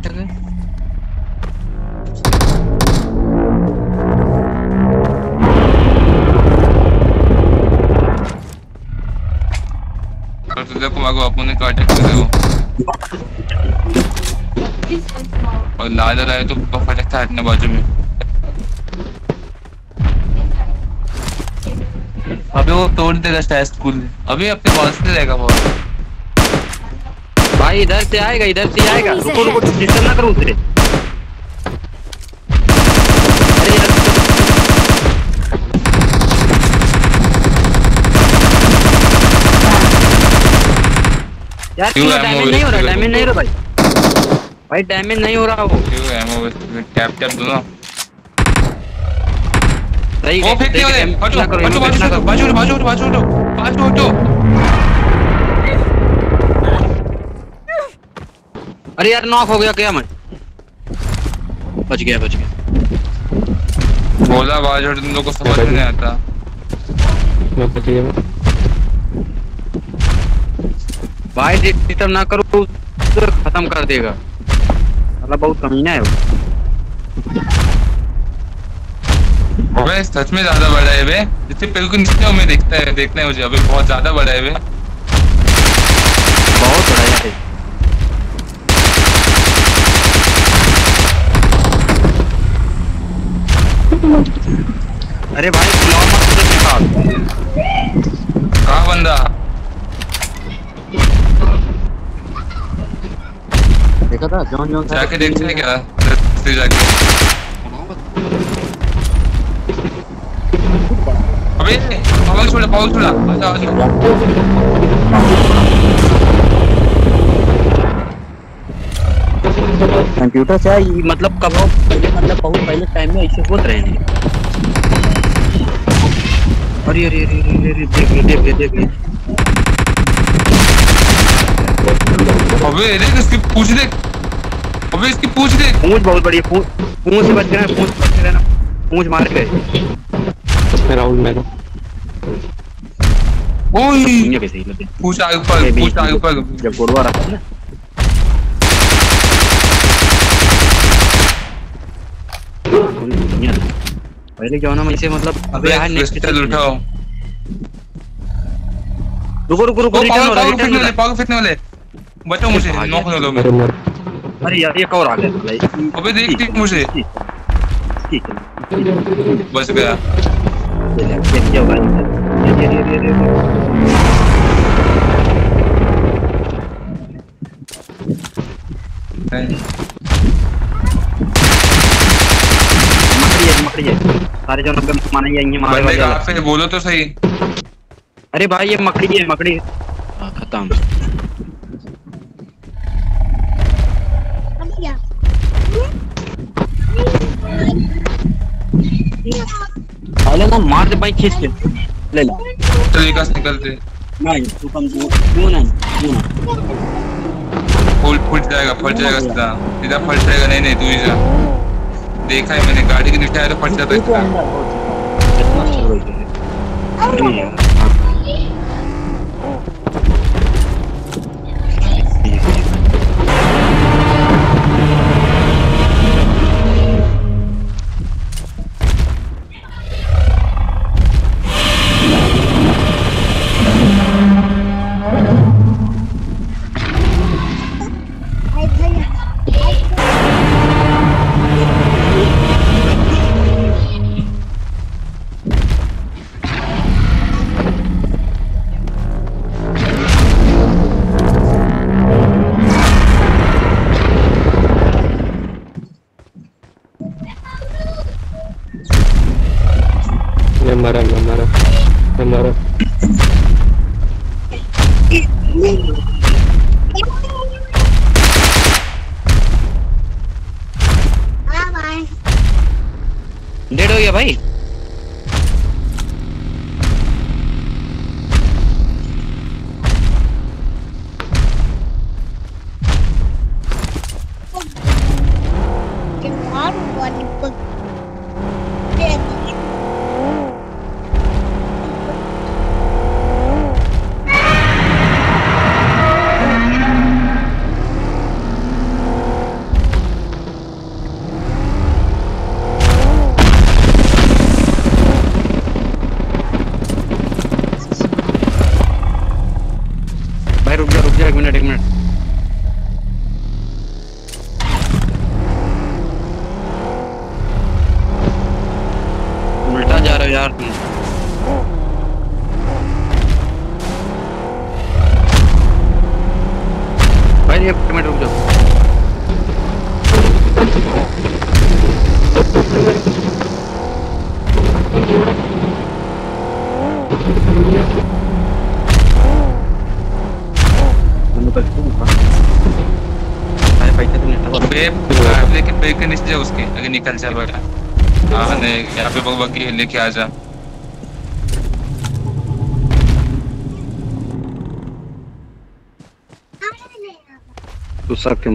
है। और तो देखो मागो अपने काटे कर दो और लाल आए तो फटकता है अपने बाजू में। अभी वो तोड़ देगा शायद स्कूल, अभी अपने कौन से रहेगा वो। भाई इधर से आएगा, इधर से आएगा। रुको रुको, डिस्टर्ब ना करो उसे। अरे यार क्यों डैमेज नहीं हो रहा, डैमेज नहीं हो रहा भाई, भाई डैमेज नहीं हो रहा वो। क्यों एमओ टैप टैप दो ना। सही वो फेंकने वाले हटो हटो बाजू बाजू बाजू हटो बाजू हटो। अरे यार नॉक हो गया क्या मैं? बच गया बच गया। बोला बाजू हटो, तुम लोग को समझ में नहीं आता। मैं बच गया। भाई डिस्टर्ब ना करो तो खत्म कर देगा, मतलब बहुत कमीना है वो। अबे सच में ज्यादा बड़ा है बे, जितने पेड़ को नीचे में देखना है मुझे। अबे बहुत ज्यादा बड़ा है बे, बहुत बड़ा है। अरे भाई बुलाओ मत उधर से बात। कहाँ बंदा? देखा था जॉन जॉन जाके देखते हैं क्या रास्ते जाके। अबे पागल छोड़ा आजा आजा। कंप्यूटर से मतलब कब हो पहले, मतलब बहुत पहले टाइम में ऐसे होत रहे हैं। अरे अरे अरे अरे अरे देख। अबे देख इसकी पूछ देख, अबे इसकी पूछ देख। पूंछ बहुत बड़ी, पूंछ से बच के रहना, पूंछ से बच के रहना, पूंछ मार गए। मेरा ओए कैसे ही लगे पूछ आगे ऊपर जब गोलवा रखा ना। पहले क्या होना इसे मतलब। अबे यार नेक्स्ट उठाओ। रुको रिटर्न हो रहा है, पागल फेंकने वाले बचाओ मुझे, नॉक होने लो। अरे यार ये कवर आ गया। अबे देख मुझे, बच गया। क्या होगा मकड़ी है सारे जन माने ये मारे बंदे कहाँ पे बोलो तो सही। अरे भाई ये मकड़ी है मकड़ी। खत्म। अरे ना मार दे भाई खींच के ले लो। तरीका से निकलते नहीं तू कम क्यों नहीं फट जाएगा सीधा फट जाएगा। नहीं तू ही जा, देखा है मैंने गाड़ी के नीचे आया तो फट जाता है। मरा। डेड हो गया भाई। बे लेके ब्रेक के नीचे जा उसके आगे निकल जा बेटा। हाँ नहीं यहाँ पे बग्गी लेके आ जा। तू सबके